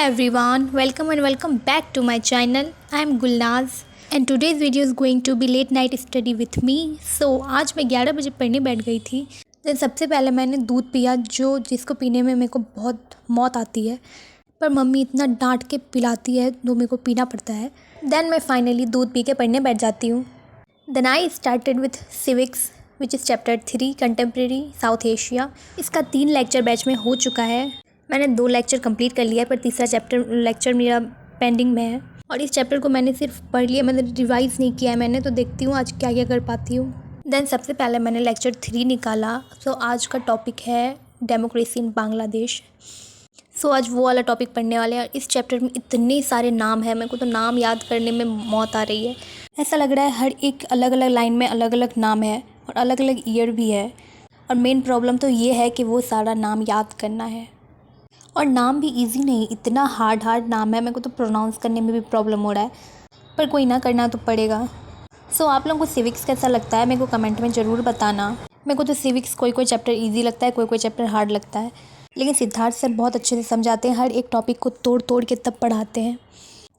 everyone, welcome and welcome back to my channel. I am Gulnaz and today's video is going to be late night study with me. So आज मैं 11 बजे पढ़ने बैठ गई थी। Then सबसे पहले मैंने दूध पिया जिसको पीने में मेरे को बहुत मौत आती है, पर मम्मी इतना डांट के पिलाती है तो मेरे को पीना पड़ता है। देन मैं फाइनली दूध पी के पढ़ने बैठ जाती हूँ। Then I started with civics which is chapter 3 contemporary South Asia. इसका 3 लेक्चर बैच में हो चुका है। मैंने 2 लेक्चर कंप्लीट कर लिया है, पर तीसरा लेक्चर मेरा पेंडिंग में है और इस चैप्टर को मैंने सिर्फ पढ़ लिया, मैंने रिवाइज़ नहीं किया है मैंने। तो देखती हूँ आज क्या क्या कर पाती हूँ। देन सबसे पहले मैंने लेक्चर 3 निकाला। सो आज का टॉपिक है डेमोक्रेसी इन बांग्लादेश। सो आज वो वाला टॉपिक पढ़ने वाले हैं। इस चैप्टर में इतने सारे नाम हैं, मेरे को तो नाम याद करने में मौत आ रही है। ऐसा लग रहा है हर एक अलग अलग लाइन में अलग अलग नाम है और अलग अलग ईयर भी है। और मेन प्रॉब्लम तो ये है कि वो सारा नाम याद करना है और नाम भी इजी नहीं, इतना हार्ड नाम है। मेरे को तो प्रोनाउंस करने में भी प्रॉब्लम हो रहा है, पर कोई ना, करना तो पड़ेगा। सो आप लोगों को सिविक्स कैसा लगता है मेरे को कमेंट में ज़रूर बताना। मेरे को तो सिविक्स कोई चैप्टर इजी लगता है, कोई चैप्टर हार्ड लगता है, लेकिन सिद्धार्थ सर बहुत अच्छे से समझाते हैं, हर एक टॉपिक को तोड़ के तब पढ़ाते हैं।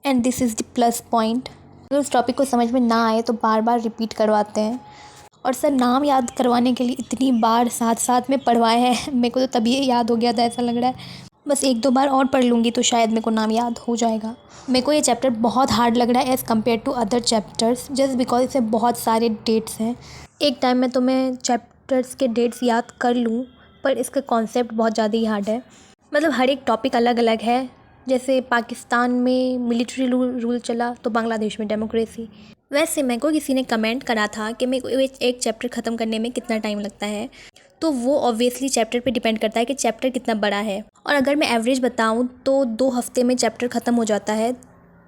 And this is the plus point. अगर उस टॉपिक को समझ में ना आए तो बार बार रिपीट करवाते हैं। और सर नाम याद करवाने के लिए इतनी बार साथ में पढ़वाए हैं, मेरे को तो तभी याद हो गया था। ऐसा लग रहा है बस 1-2 बार और पढ़ लूँगी तो शायद मेरे को नाम याद हो जाएगा। मेरे को ये चैप्टर बहुत हार्ड लग रहा है as compare to other chapters, just because इसमें बहुत सारे डेट्स हैं। एक टाइम में तो मैं चैप्टर्स के डेट्स याद कर लूँ, पर इसका कॉन्सेप्ट बहुत ज़्यादा ही हार्ड है। मतलब हर एक टॉपिक अलग अलग है। जैसे पाकिस्तान में मिलिट्री रूल चला तो बांग्लादेश में डेमोक्रेसी। वैसे मेरे को किसी ने कमेंट करा था कि मेरे को एक चैप्टर ख़त्म करने में कितना टाइम लगता है, तो वो ऑब्वियसली चैप्टर पे डिपेंड करता है कि चैप्टर कितना बड़ा है। और अगर मैं एवरेज बताऊँ तो 2 हफ्ते में चैप्टर ख़त्म हो जाता है।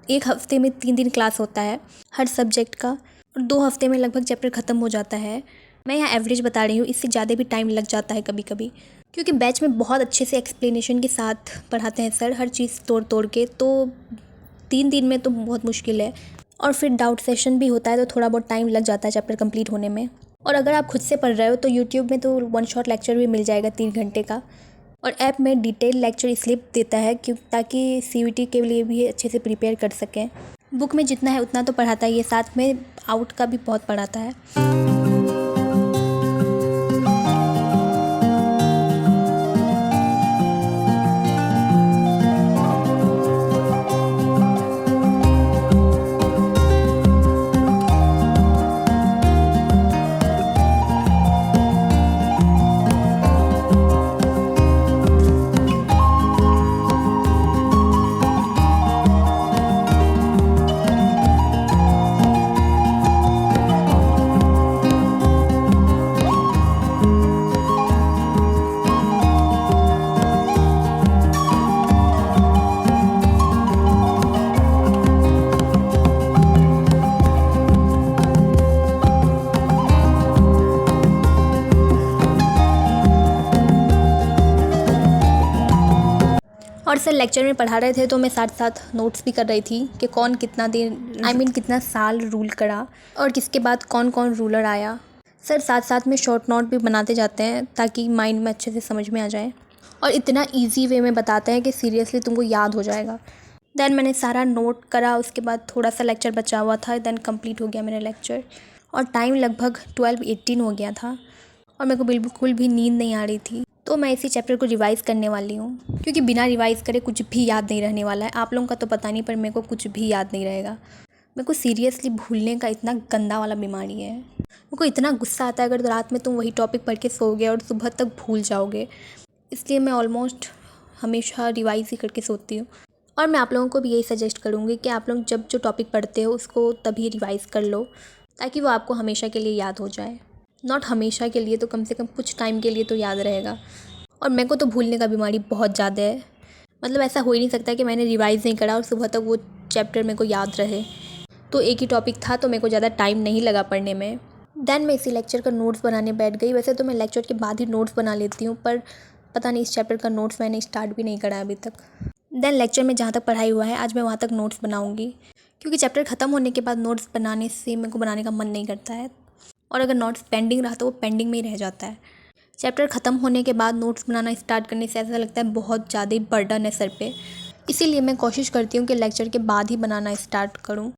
1 हफ्ते में 3 दिन क्लास होता है हर सब्जेक्ट का, और 2 हफ्ते में लगभग चैप्टर ख़त्म हो जाता है। मैं यहाँ एवरेज बता रही हूँ, इससे ज़्यादा भी टाइम लग जाता है कभी कभी, क्योंकि बैच में बहुत अच्छे से एक्सप्लेनेशन के साथ पढ़ाते हैं सर, हर चीज़ तोड़ के। तो 3 दिन में तो बहुत मुश्किल है। और फिर डाउट सेशन भी होता है, तो थोड़ा बहुत टाइम लग जाता है चैप्टर कंप्लीट होने में। और अगर आप खुद से पढ़ रहे हो तो यूट्यूब में तो 1 शॉट लेक्चर भी मिल जाएगा 3 घंटे का। और ऐप में डिटेल लेक्चर इसलिए देता है ताकि सीयूईटी के लिए भी अच्छे से प्रिपेयर कर सकें। बुक में जितना है उतना तो पढ़ाता ही है, साथ में आउट का भी बहुत पढ़ाता है। और सर लेक्चर में पढ़ा रहे थे तो मैं साथ साथ नोट्स भी कर रही थी कि कौन कितना देर कितना साल रूल करा और किसके बाद कौन कौन रूलर आया। सर साथ साथ में शॉर्ट नोट भी बनाते जाते हैं ताकि माइंड में अच्छे से समझ में आ जाए, और इतना इजी वे में बताते हैं कि सीरियसली तुमको याद हो जाएगा। देन मैंने सारा नोट करा, उसके बाद थोड़ा सा लेक्चर बचा हुआ था, देन कंप्लीट हो गया मेरा लेक्चर। और टाइम लगभग 12:18 हो गया था और मेरे को बिल्कुल भी नींद नहीं आ रही थी। तो मैं इसी चैप्टर को रिवाइज़ करने वाली हूँ, क्योंकि बिना रिवाइज़ करे कुछ भी याद नहीं रहने वाला है। आप लोगों का तो पता नहीं, पर मेरे को कुछ भी याद नहीं रहेगा। मेरे को सीरियसली भूलने का इतना गंदा वाला बीमारी है। मेरे को इतना गुस्सा आता है अगर रात में तुम वही टॉपिक पढ़ के सोओगे और सुबह तक भूल जाओगे। इसलिए मैं ऑलमोस्ट हमेशा रिवाइज़ ही करके सोती हूँ। और मैं आप लोगों को भी यही सजेस्ट करूँगी कि आप लोग जब जो टॉपिक पढ़ते हो उसको तभी रिवाइज़ कर लो, ताकि वो आपको हमेशा के लिए याद हो जाए। नॉट हमेशा के लिए तो कम से कम कुछ टाइम के लिए तो याद रहेगा। और मेरे को तो भूलने का बीमारी बहुत ज़्यादा है। मतलब ऐसा हो ही नहीं सकता कि मैंने रिवाइज़ नहीं करा और सुबह तक वो चैप्टर मेरे को याद रहे। तो एक ही टॉपिक था तो मेरे को ज़्यादा टाइम नहीं लगा पढ़ने में। देन मैं इसी लेक्चर का नोट्स बनाने बैठ गई। वैसे तो मैं लेक्चर के बाद ही नोट्स बना लेती हूँ, पर पता नहीं इस चैप्टर का नोट्स मैंने स्टार्ट भी नहीं करा अभी तक। देन लेक्चर में जहाँ तक पढ़ाई हुआ है आज मैं वहाँ तक नोट्स बनाऊँगी, क्योंकि चैप्टर ख़त्म होने के बाद नोट्स बनाने से मेरे को बनाने का मन नहीं करता है। और अगर नोट्स पेंडिंग रहा तो वो पेंडिंग में ही रह जाता है। चैप्टर ख़त्म होने के बाद नोट्स बनाना स्टार्ट करने से ऐसा लगता है बहुत ज़्यादा ही बर्डन है सर पे। इसीलिए मैं कोशिश करती हूँ कि लेक्चर के बाद ही बनाना स्टार्ट करूँ।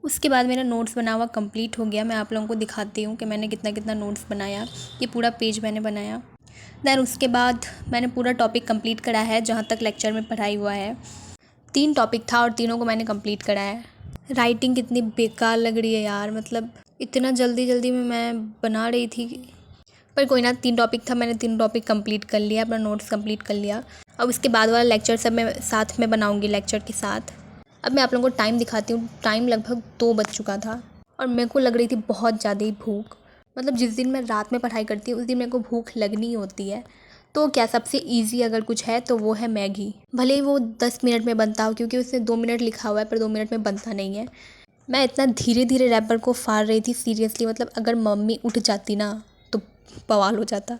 उसके बाद मेरा नोट्स बना हुआ कंप्लीट हो गया। मैं आप लोगों को दिखाती हूँ कि मैंने कितना कितना नोट्स बनाया। ये पूरा पेज मैंने बनाया। दैन उसके बाद मैंने पूरा टॉपिक कंप्लीट करा है जहाँ तक लेक्चर में पढ़ाई हुआ है। 3 टॉपिक था और तीनों को मैंने कंप्लीट करा है। राइटिंग कितनी बेकार लग रही है यार, मतलब इतना जल्दी जल्दी में मैं बना रही थी, पर कोई ना, 3 टॉपिक था, मैंने 3 टॉपिक कंप्लीट कर लिया, अपना नोट्स कंप्लीट कर लिया। अब इसके बाद वाला लेक्चर सब मैं साथ में बनाऊँगी लेक्चर के साथ। अब मैं आप लोगों को टाइम दिखाती हूँ। टाइम लगभग 2 बज चुका था और मेरे को लग रही थी बहुत ज़्यादा ही भूख। मतलब जिस दिन मैं रात में पढ़ाई करती हूँ उस दिन मेरे को भूख लगनी होती है। तो क्या, सबसे ईजी अगर कुछ है तो वो है मैगी। भले ही वो 10 मिनट में बनता हो, क्योंकि उसने 2 मिनट लिखा हुआ है, पर 2 मिनट में बनता नहीं है। मैं इतना धीरे धीरे रैपर को फाड़ रही थी सीरियसली, मतलब अगर मम्मी उठ जाती ना तो बवाल हो जाता।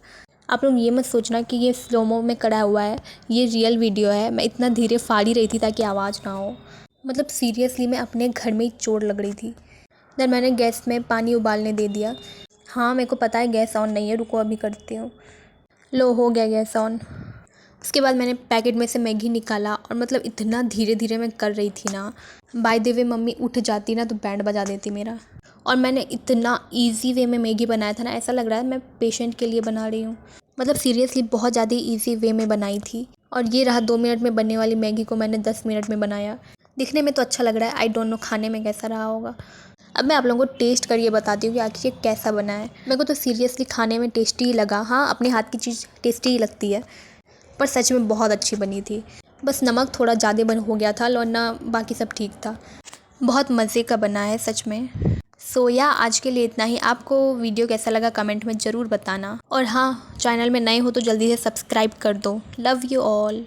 आप लोग ये मत सोचना कि ये स्लोमो में करा हुआ है, ये रियल वीडियो है। मैं इतना धीरे फाड़ ही रही थी ताकि आवाज़ ना हो। मतलब सीरियसली मैं अपने घर में ही चोट लग रही थी। देन मैंने गैस में पानी उबालने दे दिया। हाँ, मेरे को पता है गैस ऑन नहीं है, रुको अभी करती हूँ। लो, हो गया गैस ऑन। उसके बाद मैंने पैकेट में से मैगी निकाला और मतलब इतना धीरे धीरे मैं कर रही थी ना, बाय द वे मम्मी उठ जाती ना तो बैंड बजा देती मेरा। और मैंने इतना ईजी वे में मैगी बनाया था ना, ऐसा लग रहा है मैं पेशेंट के लिए बना रही हूँ। मतलब सीरियसली बहुत ज़्यादा ईजी वे में बनाई थी। और ये रहा 2 मिनट में बनने वाली मैगी को मैंने 10 मिनट में बनाया। दिखने में तो अच्छा लग रहा है, आई डोंट नो खाने में कैसा रहा होगा। अब मैं आप लोगों को टेस्ट करके बताती हूँ कि आखिर ये कैसा बना है। मेरे को तो सीरियसली खाने में टेस्टी ही लगा। हाँ, अपने हाथ की चीज़ टेस्टी ही लगती है, पर सच में बहुत अच्छी बनी थी। बस नमक थोड़ा ज़्यादा बन हो गया था, वरना बाकी सब ठीक था। बहुत मज़े का बना है सच में। सो या आज के लिए इतना ही। आपको वीडियो कैसा लगा कमेंट में ज़रूर बताना। और हाँ, चैनल में नए हो तो जल्दी से सब्सक्राइब कर दो। Love you all.